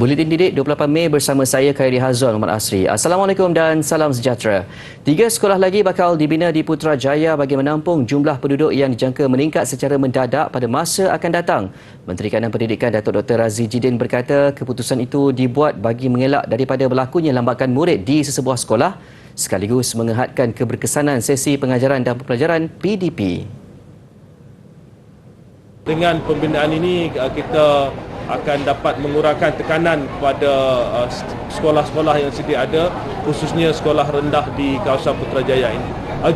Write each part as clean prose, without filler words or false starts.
Buletin Didik 28 Mei bersama saya Khairi Hazwan Muhammad Asri. Assalamualaikum dan salam sejahtera. 3 sekolah lagi bakal dibina di Putrajaya bagi menampung jumlah penduduk yang dijangka meningkat secara mendadak pada masa akan datang. Menteri Kanan Pendidikan Datuk Dr. Razi Jidin berkata keputusan itu dibuat bagi mengelak daripada berlakunya lambakan murid di sesebuah sekolah sekaligus mengehatkan keberkesanan sesi pengajaran dan pembelajaran PDP. Dengan pembinaan ini kita akan dapat mengurangkan tekanan kepada sekolah-sekolah yang sedia ada, khususnya sekolah rendah di kawasan Putrajaya ini.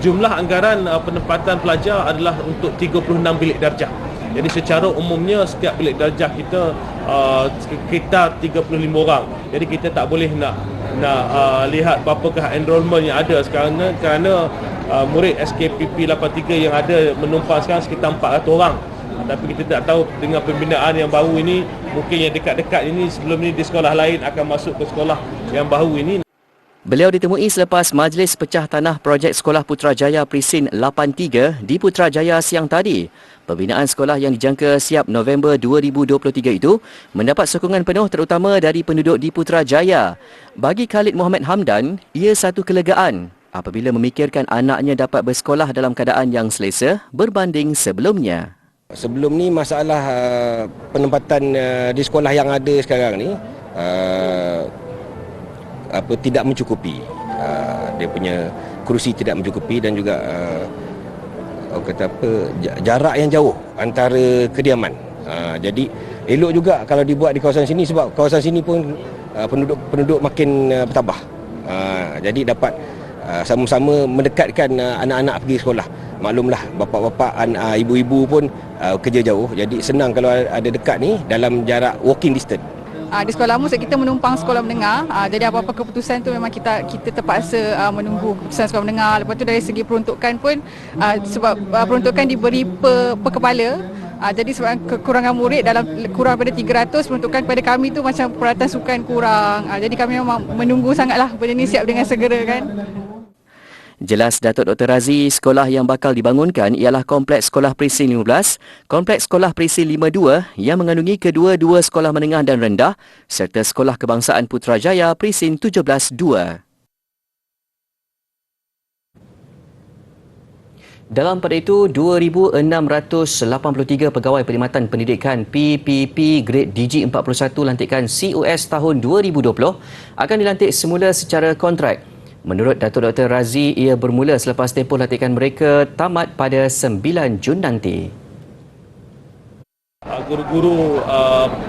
Jumlah anggaran penempatan pelajar adalah untuk 36 bilik darjah. Jadi secara umumnya setiap bilik darjah kita sekitar 35 orang. Jadi kita tak boleh nak lihat berapakah enrolment yang ada sekarang kerana murid SKPP 83 yang ada menumpang sekarang sekitar 400 orang. Tapi kita tak tahu dengan pembinaan yang baru ini, mungkin yang dekat-dekat ini sebelum ini di sekolah lain akan masuk ke sekolah yang baru ini. Beliau ditemui selepas Majlis Pecah Tanah Projek Sekolah Putrajaya Presin 83 di Putrajaya siang tadi. Pembinaan sekolah yang dijangka siap November 2023 itu mendapat sokongan penuh terutama dari penduduk di Putrajaya. Bagi Khalid Muhammad Hamdan, ia satu kelegaan apabila memikirkan anaknya dapat bersekolah dalam keadaan yang selesa berbanding sebelumnya. Sebelum ni masalah penempatan di sekolah yang ada sekarang ni tidak mencukupi. Dia punya kerusi tidak mencukupi dan juga jarak yang jauh antara kediaman. Jadi elok juga kalau dibuat di kawasan sini sebab kawasan sini pun penduduk makin bertambah. Jadi dapat sama-sama mendekatkan anak-anak pergi sekolah. Maklumlah bapa-bapa, ibu-ibu pun kerja jauh, jadi senang kalau ada dekat ni dalam jarak walking distance. Di sekolah lama kita menumpang sekolah menengah, jadi apa-apa keputusan tu memang kita terpaksa menunggu keputusan sekolah menengah. Lepas tu dari segi peruntukan pun sebab peruntukan diberi per kepala, jadi sebab kekurangan murid dalam kurang daripada 300, peruntukan kepada kami tu macam peralatan sukan kurang. Jadi kami memang menunggu sangatlah benda ni siap dengan segera kan. Jelas Datuk Dr. Razi, sekolah yang bakal dibangunkan ialah Kompleks Sekolah Presin 15, Kompleks Sekolah Presin 52 yang mengandungi kedua-dua sekolah menengah dan rendah serta Sekolah Kebangsaan Putrajaya Presin 17-2. Dalam pada itu, 2,683 pegawai perkhidmatan pendidikan PPP Grade DG41 lantikan COS tahun 2020 akan dilantik semula secara kontrak. Menurut Datuk Dr. Razi, ia bermula selepas tempoh lantikan mereka tamat pada 9 Jun nanti. Guru-guru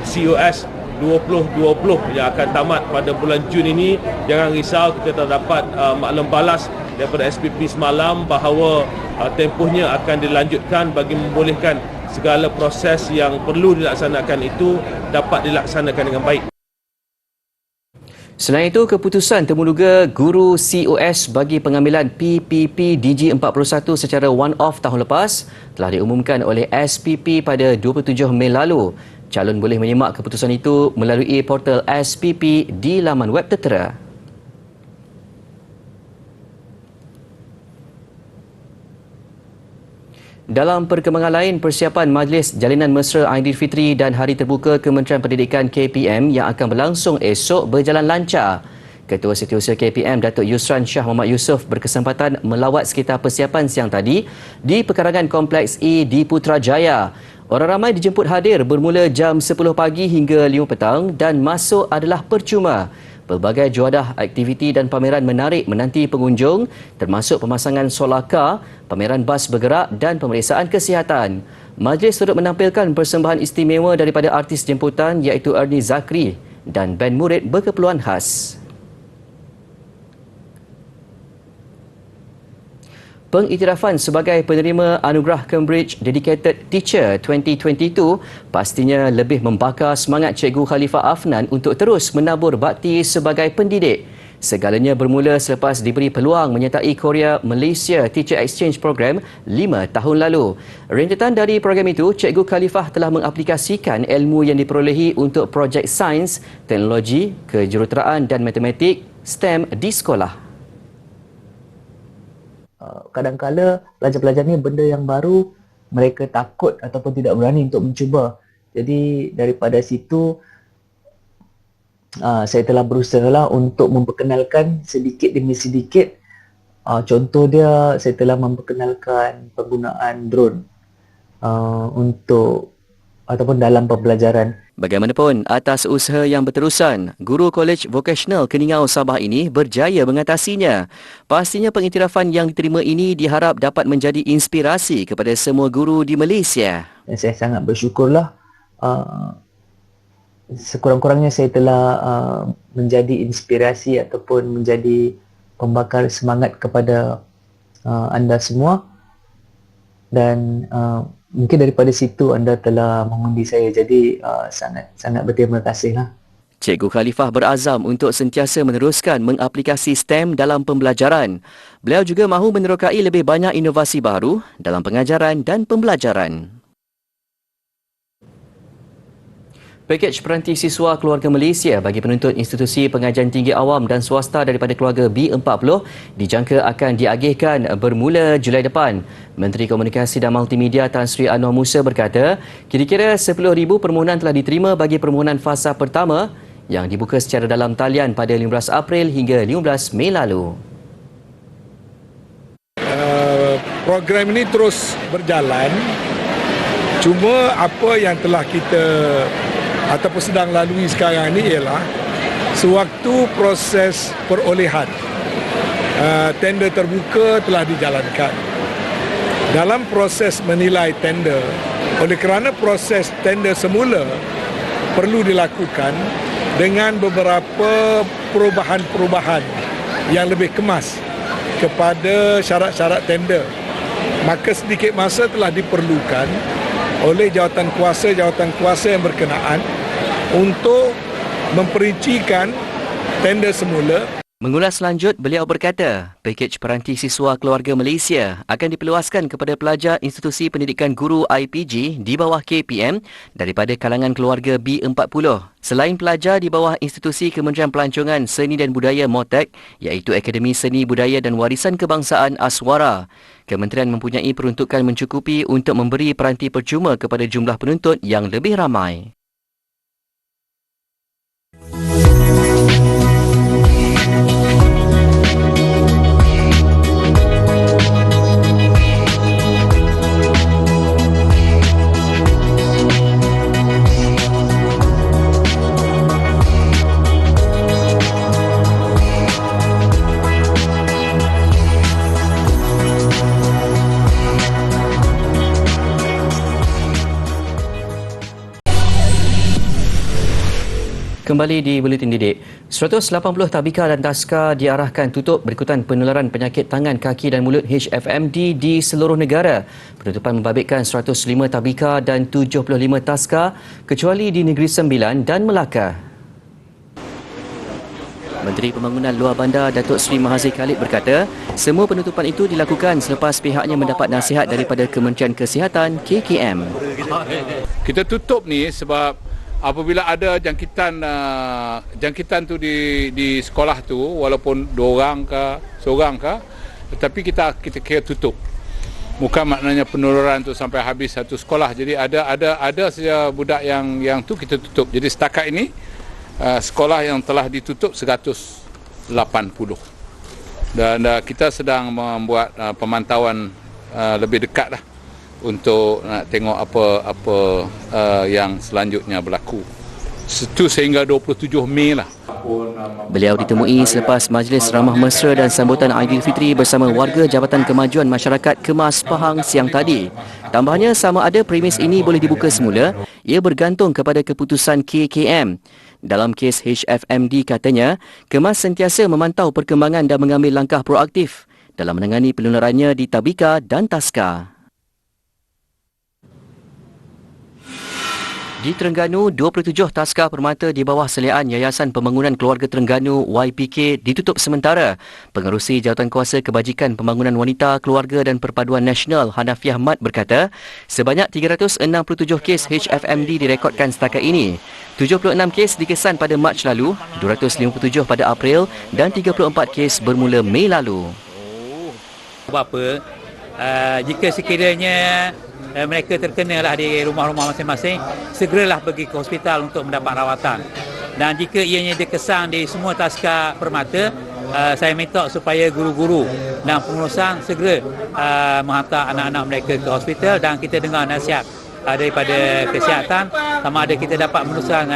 COS 2020 yang akan tamat pada bulan Jun ini, jangan risau, kita telah dapat maklum balas daripada SPP semalam bahawa tempohnya akan dilanjutkan bagi membolehkan segala proses yang perlu dilaksanakan itu dapat dilaksanakan dengan baik. Selain itu, keputusan temuduga guru COS bagi pengambilan PPP DG41 secara one-off tahun lepas telah diumumkan oleh SPP pada 27 Mei lalu. Calon boleh menyimak keputusan itu melalui portal SPP di laman web tertera. Dalam perkembangan lain, persiapan Majlis Jalinan Mesra Aidilfitri dan Hari Terbuka Kementerian Pendidikan KPM yang akan berlangsung esok berjalan lancar. Ketua Setiausaha KPM Datuk Yusran Shah Muhammad Yusof berkesempatan melawat sekitar persiapan siang tadi di pekarangan Kompleks E di Putrajaya. Orang ramai dijemput hadir bermula jam 10 pagi hingga 5 petang dan masuk adalah percuma. Pelbagai juadah aktiviti dan pameran menarik menanti pengunjung termasuk pemasangan solar car, pameran bas bergerak dan pemeriksaan kesihatan. Majlis turut menampilkan persembahan istimewa daripada artis jemputan iaitu Ernie Zakri dan band murid berkeperluan khas. Pengiktirafan sebagai penerima anugerah Cambridge Dedicated Teacher 2022 pastinya lebih membakar semangat Cikgu Khalifah Afnan untuk terus menabur bakti sebagai pendidik. Segalanya bermula selepas diberi peluang menyertai Korea-Malaysia Teacher Exchange Program 5 tahun lalu. Rentetan dari program itu, Cikgu Khalifah telah mengaplikasikan ilmu yang diperolehi untuk projek sains, teknologi, kejuruteraan dan matematik STEM di sekolah. Kadang-kala pelajar-pelajar ni benda yang baru mereka takut ataupun tidak berani untuk mencuba. Jadi daripada situ saya telah berusaha lah untuk memperkenalkan sedikit demi sedikit. Contoh dia, saya telah memperkenalkan penggunaan drone untuk ataupun dalam pembelajaran. Bagaimanapun, atas usaha yang berterusan, guru Kolej Vokasional Keningau Sabah ini berjaya mengatasinya. Pastinya pengiktirafan yang diterima ini diharap dapat menjadi inspirasi kepada semua guru di Malaysia. Dan saya sangat bersyukurlah sekurang-kurangnya saya telah menjadi inspirasi ataupun menjadi pembakar semangat kepada anda semua, dan mungkin daripada situ anda telah mengundi saya, jadi sangat berterima kasih lah. Cikgu Khalifah berazam untuk sentiasa meneruskan mengaplikasi STEM dalam pembelajaran. Beliau juga mahu menerokai lebih banyak inovasi baru dalam pengajaran dan pembelajaran. Pakej peranti siswa keluarga Malaysia bagi penuntut institusi pengajian tinggi awam dan swasta daripada keluarga B40 dijangka akan diagihkan bermula Julai depan. Menteri Komunikasi dan Multimedia Tan Sri Anwar Musa berkata, kira-kira 10,000 permohonan telah diterima bagi permohonan fasa pertama yang dibuka secara dalam talian pada 15 April hingga 15 Mei lalu. Program ini terus berjalan. Cuma apa yang telah kita ataupun sedang lalui sekarang ini ialah sewaktu proses perolehan tender terbuka telah dijalankan. Dalam proses menilai tender, oleh kerana proses tender semula perlu dilakukan dengan beberapa perubahan-perubahan yang lebih kemas kepada syarat-syarat tender, maka sedikit masa telah diperlukan oleh jawatan kuasa yang berkenaan untuk memperincikan tender semula. Mengulas lanjut, beliau berkata, pakej peranti siswa keluarga Malaysia akan diperluaskan kepada pelajar institusi pendidikan guru IPG di bawah KPM daripada kalangan keluarga B40. Selain pelajar di bawah institusi Kementerian Pelancongan Seni dan Budaya MOTEK, iaitu Akademi Seni Budaya dan Warisan Kebangsaan Aswara. Kementerian mempunyai peruntukan mencukupi untuk memberi peranti percuma kepada jumlah penuntut yang lebih ramai. Kembali di Buletin Didik, 180 tabika dan taska diarahkan tutup berikutan penularan penyakit tangan, kaki dan mulut HFMD di seluruh negara. Penutupan membabitkan 105 tabika dan 75 taska kecuali di Negeri Sembilan dan Melaka. Menteri Pembangunan Luar Bandar Datuk Seri Mahathir Khalid berkata, semua penutupan itu dilakukan selepas pihaknya mendapat nasihat daripada Kementerian Kesihatan KKM. Kita tutup ni sebab apabila ada jangkitan tu di sekolah tu, walaupun 2 orang ke seorang ke, tetapi kita kira tutup. Bukan maknanya penularan tu sampai habis satu sekolah. Jadi ada saja budak yang tu kita tutup. Jadi setakat ini sekolah yang telah ditutup 180. Dan kita sedang membuat pemantauan lebih dekat lah, untuk nak tengok apa yang selanjutnya berlaku. Itu sehingga 27 Mei lah. Beliau ditemui selepas majlis ramah mesra dan sambutan Aidilfitri bersama warga Jabatan Kemajuan Masyarakat Kemas Pahang siang tadi. Tambahnya, sama ada premis ini boleh dibuka semula, ia bergantung kepada keputusan KKM. Dalam kes HFMD katanya, Kemas sentiasa memantau perkembangan dan mengambil langkah proaktif dalam menangani penularannya di tabika dan taska. Di Terengganu, 27 taska permata di bawah seliaan Yayasan Pembangunan Keluarga Terengganu YPK ditutup sementara. Pengerusi Jawatankuasa Kebajikan Pembangunan Wanita, Keluarga dan Perpaduan Nasional Hanafiah Mat berkata, sebanyak 367 kes HFMD direkodkan setakat ini. 76 kes dikesan pada Mac lalu, 257 pada April dan 34 kes bermula Mei lalu. Apa? Jika sekiranya mereka terkenalah di rumah-rumah masing-masing, segeralah pergi ke hospital untuk mendapat rawatan. Dan jika ianya dikesan di semua taska permata, saya minta supaya guru-guru dan pengurusan segera menghantar anak-anak mereka ke hospital dan kita dengar nasihat daripada kesihatan sama ada kita dapat meneruskan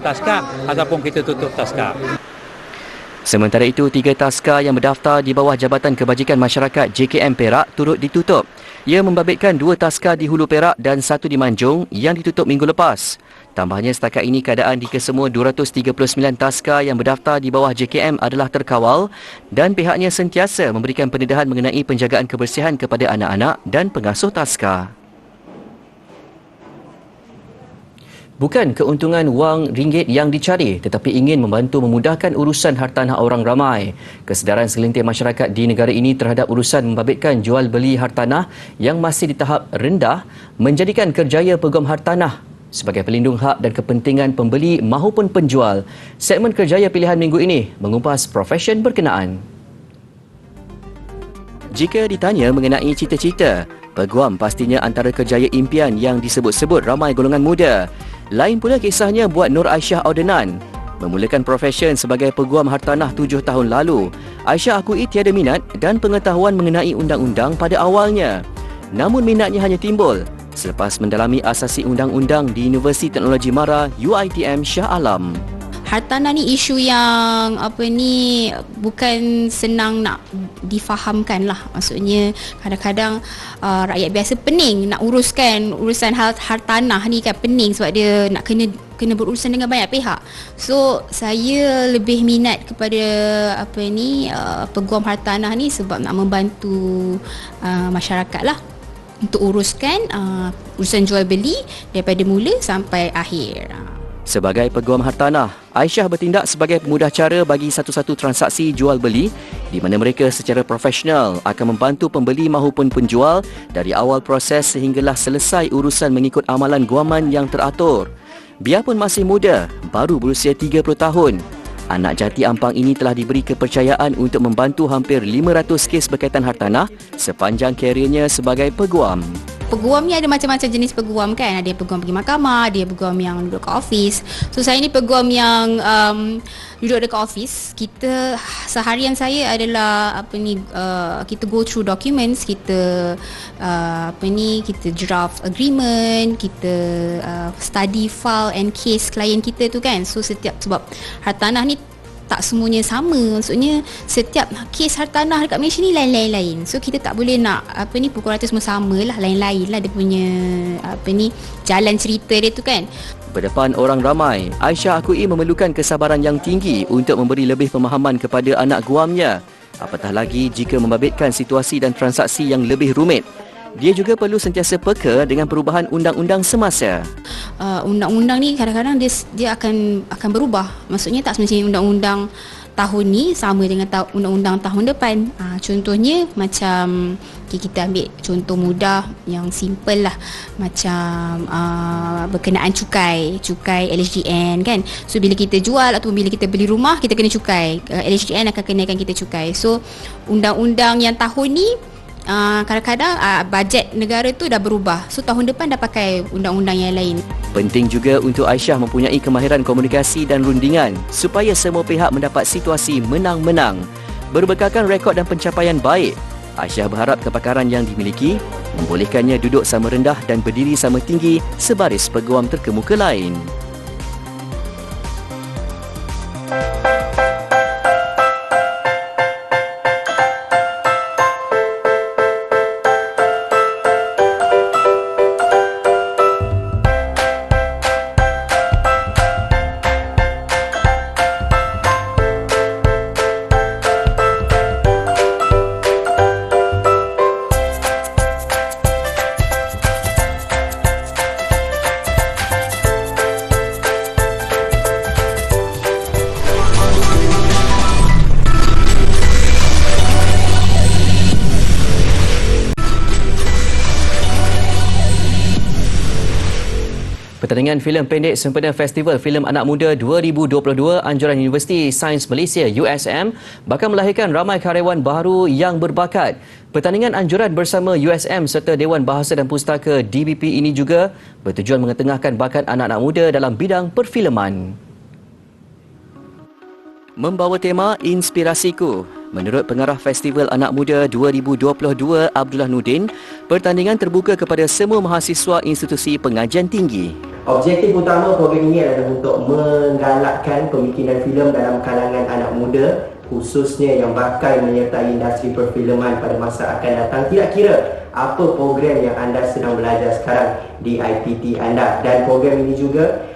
taska ataupun kita tutup taska. Sementara itu, 3 taska yang berdaftar di bawah Jabatan Kebajikan Masyarakat JKM Perak turut ditutup. Ia membabitkan 2 taska di Hulu Perak dan 1 di Manjung yang ditutup minggu lepas. Tambahnya, setakat ini keadaan di kesemua 239 taska yang berdaftar di bawah JKM adalah terkawal dan pihaknya sentiasa memberikan pendedahan mengenai penjagaan kebersihan kepada anak-anak dan pengasuh taska. Bukan keuntungan wang ringgit yang dicari tetapi ingin membantu memudahkan urusan hartanah orang ramai. Kesedaran segelintir masyarakat di negara ini terhadap urusan membabitkan jual beli hartanah yang masih di tahap rendah menjadikan kerjaya Peguam Hartanah sebagai pelindung hak dan kepentingan pembeli mahupun penjual. Segmen kerjaya pilihan minggu ini mengupas profesyen berkenaan. Jika ditanya mengenai cita-cita, peguam pastinya antara kerjaya impian yang disebut-sebut ramai golongan muda. Lain pula kisahnya buat Nur Aisyah Audenan. Memulakan profesyen sebagai peguam hartanah 7 tahun lalu, Aisyah akui tiada minat dan pengetahuan mengenai undang-undang pada awalnya. Namun minatnya hanya timbul selepas mendalami asasi undang-undang di Universiti Teknologi Mara UiTM Shah Alam. Hartanah ni isu yang bukan senang nak difahamkan lah. Maksudnya kadang-kadang rakyat biasa pening nak uruskan urusan hartanah ni kan, pening sebab dia nak kena berurusan dengan banyak pihak. So saya lebih minat kepada peguam hartanah ni sebab nak membantu masyarakat lah untuk uruskan urusan jual beli daripada mula sampai akhir. Sebagai peguam hartanah, Aisyah bertindak sebagai pemudah cara bagi satu-satu transaksi jual beli di mana mereka secara profesional akan membantu pembeli mahupun penjual dari awal proses sehinggalah selesai urusan mengikut amalan guaman yang teratur. Biarpun masih muda, baru berusia 30 tahun, anak jati Ampang ini telah diberi kepercayaan untuk membantu hampir 500 kes berkaitan hartanah sepanjang keriernya sebagai peguam. Peguam ni ada macam-macam jenis peguam kan. Ada peguam pergi mahkamah, ada peguam yang duduk kat office. So saya ni peguam yang duduk dekat office. Kita seharian saya adalah kita go through documents, kita kita draft agreement, kita study file and case klien kita tu kan. So sebab hartanah ni tak semuanya sama. Maksudnya setiap kes hartanah dekat Malaysia ni lain-lain. So kita tak boleh nak pukul rata semua sama lah, lain-lain lah dia punya jalan cerita dia tu kan. Berdepan orang ramai, Aisyah akui memerlukan kesabaran yang tinggi untuk memberi lebih pemahaman kepada anak guamnya. Apatah lagi jika membabitkan situasi dan transaksi yang lebih rumit. Dia juga perlu sentiasa peka dengan perubahan undang-undang semasa. Undang-undang ni kadang-kadang dia akan berubah. Maksudnya tak semestinya undang-undang tahun ni sama dengan undang-undang tahun depan. Contohnya macam kita ambil contoh mudah yang simple lah, macam berkenaan cukai LHDN kan. So bila kita jual atau bila kita beli rumah, kita kena cukai. LHDN akan kenakan kita cukai. So undang-undang yang tahun ni kadang-kadang bajet negara tu dah berubah. So tahun depan dah pakai undang-undang yang lain. Penting juga untuk Aisyah mempunyai kemahiran komunikasi dan rundingan supaya semua pihak mendapat situasi menang-menang. Berbekalkan rekod dan pencapaian baik, Aisyah berharap kepakaran yang dimiliki membolehkannya duduk sama rendah dan berdiri sama tinggi sebaris peguam terkemuka lain. Pertandingan filem pendek sempena Festival Filem Anak Muda 2022 anjuran Universiti Sains Malaysia USM bakal melahirkan ramai karyawan baru yang berbakat. Pertandingan anjuran bersama USM serta Dewan Bahasa dan Pustaka DBP ini juga bertujuan mengetengahkan bakat anak-anak muda dalam bidang perfilman. Membawa tema Inspirasiku. Menurut pengarah Festival Anak Muda 2022 Abdullah Nudin, pertandingan terbuka kepada semua mahasiswa institusi pengajian tinggi. Objektif utama program ini adalah untuk menggalakkan pemikiran filem dalam kalangan anak muda, khususnya yang bakal menyertai industri perfilman pada masa akan datang, tidak kira apa program yang anda sedang belajar sekarang di IPT anda. Dan program ini juga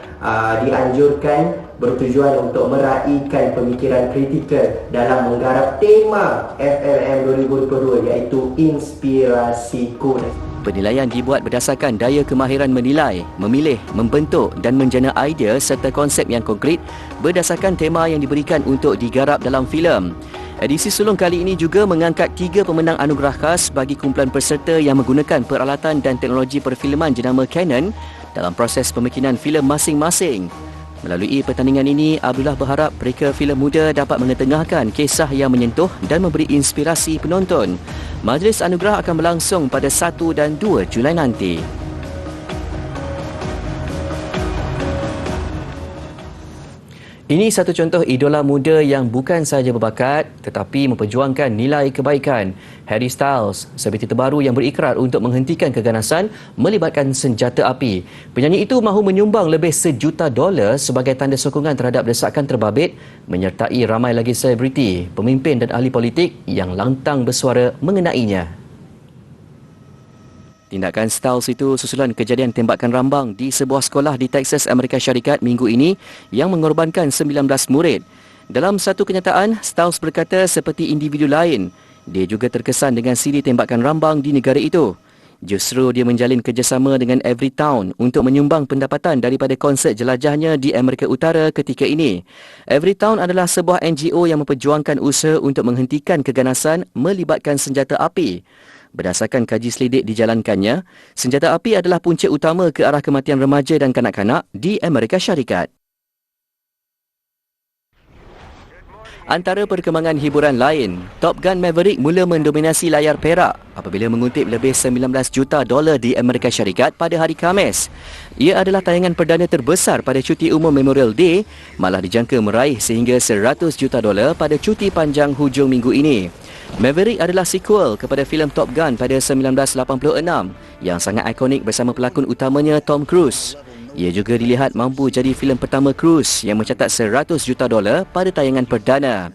dianjurkan bertujuan untuk meraihkan pemikiran kritikal dalam menggarap tema FLM 2022 iaitu Inspirasiku. Penilaian dibuat berdasarkan daya kemahiran menilai, memilih, membentuk dan menjana idea serta konsep yang konkret berdasarkan tema yang diberikan untuk digarap dalam filem. Edisi sulung kali ini juga mengangkat 3 pemenang anugerah khas bagi kumpulan peserta yang menggunakan peralatan dan teknologi perfilman jenama Canon dalam proses pembikinan filem masing-masing. Melalui pertandingan ini, Abdullah berharap mereka filem muda dapat mengetengahkan kisah yang menyentuh dan memberi inspirasi penonton. Majlis anugerah akan berlangsung pada 1 dan 2 Julai nanti. Ini satu contoh idola muda yang bukan sahaja berbakat tetapi memperjuangkan nilai kebaikan. Harry Styles, selebriti terbaru yang berikrar untuk menghentikan keganasan melibatkan senjata api. Penyanyi itu mahu menyumbang lebih $1 juta sebagai tanda sokongan terhadap desakan terbabit, menyertai ramai lagi selebriti, pemimpin dan ahli politik yang lantang bersuara mengenainya. Tindakan Styles itu susulan kejadian tembakan rambang di sebuah sekolah di Texas, Amerika Syarikat minggu ini yang mengorbankan 19 murid. Dalam satu kenyataan, Styles berkata seperti individu lain, dia juga terkesan dengan siri tembakan rambang di negara itu. Justru dia menjalin kerjasama dengan Everytown untuk menyumbang pendapatan daripada konsert jelajahnya di Amerika Utara ketika ini. Everytown adalah sebuah NGO yang memperjuangkan usaha untuk menghentikan keganasan melibatkan senjata api. Berdasarkan kaji selidik dijalankannya, senjata api adalah punca utama ke arah kematian remaja dan kanak-kanak di Amerika Syarikat. Antara perkembangan hiburan lain, Top Gun Maverick mula mendominasi layar perak apabila mengutip lebih $19 juta di Amerika Syarikat pada hari Khamis. Ia adalah tayangan perdana terbesar pada cuti umum Memorial Day, malah dijangka meraih sehingga $100 juta pada cuti panjang hujung minggu ini. Maverick adalah sequel kepada filem Top Gun pada 1986 yang sangat ikonik bersama pelakon utamanya Tom Cruise. Ia juga dilihat mampu jadi filem pertama Cruise yang mencatat $100 juta pada tayangan perdana.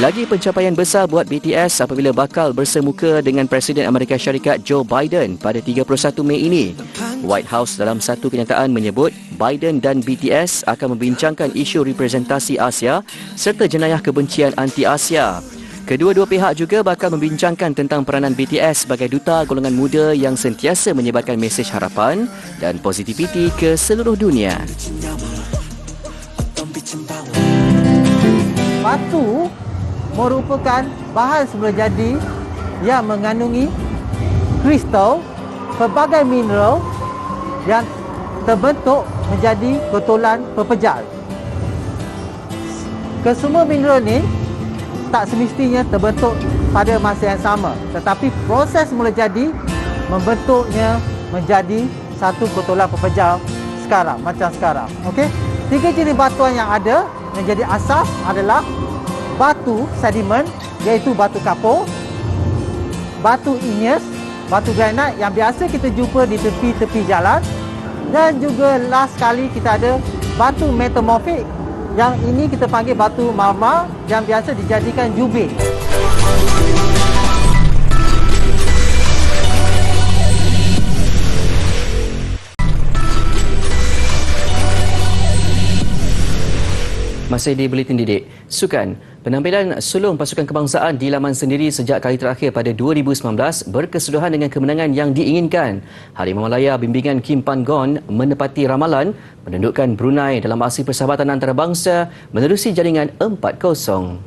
Lagi pencapaian besar buat BTS apabila bakal bersemuka dengan Presiden Amerika Syarikat Joe Biden pada 31 Mei ini. White House dalam satu kenyataan menyebut Biden dan BTS akan membincangkan isu representasi Asia serta jenayah kebencian anti-Asia. Kedua-dua pihak juga bakal membincangkan tentang peranan BTS sebagai duta golongan muda yang sentiasa menyebarkan mesej harapan dan positiviti ke seluruh dunia. Batu merupakan bahan semula jadi yang mengandungi kristal, pelbagai mineral yang terbentuk menjadi gotolan pepejal. Kesemua mineral ni tak semestinya terbentuk pada masa yang sama, tetapi proses mula jadi membentuknya menjadi satu gotolan pepejal sekarang, macam sekarang. Okey, 3 jenis batuan yang ada yang jadi asas adalah batu sedimen, iaitu batu kapur, batu igneous, batu granite yang biasa kita jumpa di tepi-tepi jalan, dan juga last sekali kita ada batu metamorfik. Yang ini kita panggil batu marmar yang biasa dijadikan jubir. Masih di Buletin Didik, Sukan. Penampilan sulung pasukan kebangsaan di laman sendiri sejak kali terakhir pada 2019 berkesudahan dengan kemenangan yang diinginkan. Harimau Malaya bimbingan Kim Pan-gon menepati ramalan menundukkan Brunei dalam aksi persahabatan antarabangsa menerusi jaringan 4-0.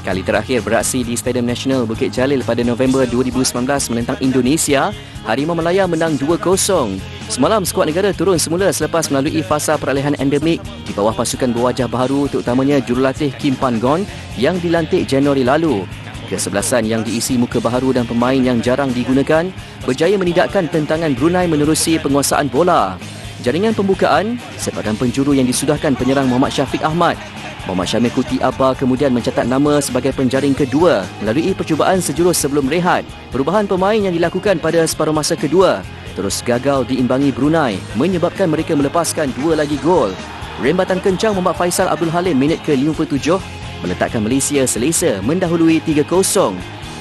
Kali terakhir beraksi di Stadium Nasional Bukit Jalil pada November 2019 menentang Indonesia, Harimau Malaya menang 2-0. Semalam skuad negara turun semula selepas melalui fasa peralihan endemik di bawah pasukan berwajah baharu terutamanya jurulatih Kim Pan-gon yang dilantik Januari lalu. Kesebelasan yang diisi muka baharu dan pemain yang jarang digunakan berjaya menidakkan tentangan Brunei menerusi penguasaan bola. Jaringan pembukaan, sepadan penjuru yang disudahkan penyerang Muhammad Syafiq Ahmad. Muhammad Syamil Kuti Abba kemudian mencatat nama sebagai penjaring kedua melalui percubaan sejurus sebelum rehat. Perubahan pemain yang dilakukan pada separuh masa kedua terus gagal diimbangi Brunei menyebabkan mereka melepaskan 2 lagi gol. Rembatan kencang Muhammad Faisal Abdul Halim minit ke-57 meletakkan Malaysia selesa mendahului 3-0.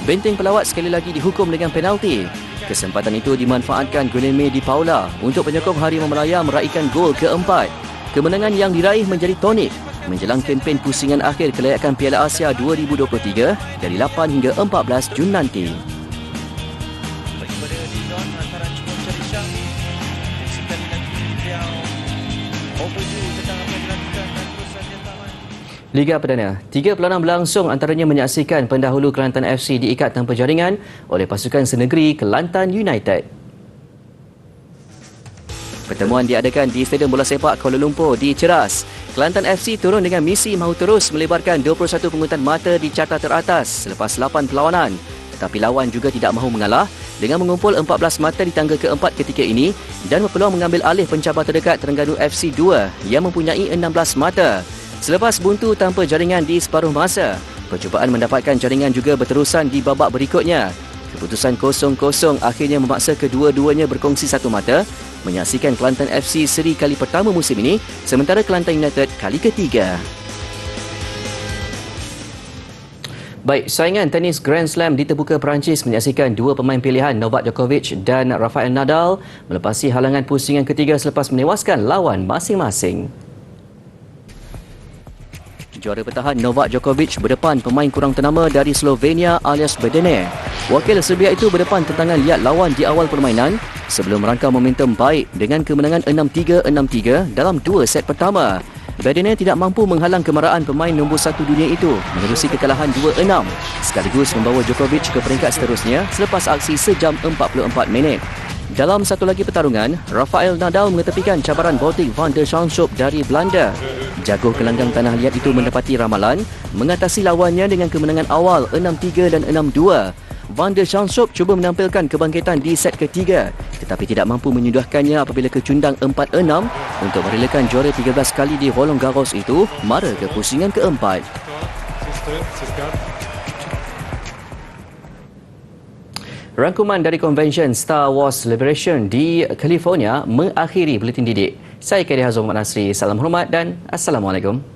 Benteng pelawat sekali lagi dihukum dengan penalti. Kesempatan itu dimanfaatkan Guilherme Di Paula untuk penyokong Harimau Melaya meraihkan gol keempat. Kemenangan yang diraih menjadi tonik menjelang kempen pusingan akhir kelayakan Piala Asia 2023 dari 8 hingga 14 Jun nanti. Liga Perdana, 3 perlawanan berlangsung antaranya menyaksikan pendahulu Kelantan FC diikat tanpa jaringan oleh pasukan senegeri Kelantan United. Pertemuan diadakan di Stadium Bola Sepak Kuala Lumpur di Ceras. Kelantan FC turun dengan misi mahu terus melebarkan 21 pengurutan mata di carta teratas selepas 8 perlawanan. Tetapi lawan juga tidak mahu mengalah dengan mengumpul 14 mata di tangga keempat ketika ini dan berpeluang mengambil alih pencabar terdekat Terengganu FC 2 yang mempunyai 16 mata. Selepas buntu tanpa jaringan di separuh masa, percubaan mendapatkan jaringan juga berterusan di babak berikutnya. Keputusan 0-0 akhirnya memaksa kedua-duanya berkongsi satu mata, menyaksikan Kelantan FC seri kali pertama musim ini, sementara Kelantan United kali ketiga. Baik, saingan tenis Grand Slam di terbuka Perancis menyaksikan 2 pemain pilihan Novak Djokovic dan Rafael Nadal melepasi halangan pusingan ketiga selepas menewaskan lawan masing-masing. Juara bertahan Novak Djokovic berdepan pemain kurang ternama dari Slovenia alias Bedene. Wakil Serbia itu berdepan tentangan liat lawan di awal permainan sebelum merangkau momentum baik dengan kemenangan 6-3, 6-3 dalam 2 set pertama. Bedene tidak mampu menghalang kemarahan pemain nombor 1 dunia itu menerusi kekalahan 2-6 sekaligus membawa Djokovic ke peringkat seterusnya selepas aksi sejam 44 minit. Dalam satu lagi pertarungan, Rafael Nadal mengetepikan cabaran Botic van der Zandschulp dari Belanda. Jago gelanggang tanah liat itu mendapati ramalan mengatasi lawannya dengan kemenangan awal 6-3 dan 6-2. Van der Zandschulp cuba menampilkan kebangkitan di set ketiga tetapi tidak mampu menyudahkannya apabila kecundang 4-6 untuk merelakan juara 13 kali di Roland Garros itu mara ke pusingan keempat. Rangkuman dari konvensyen Star Wars Celebration di California mengakhiri buletin didik. Saya Khairi Hazom Mat Nasri. Salam hormat dan Assalamualaikum.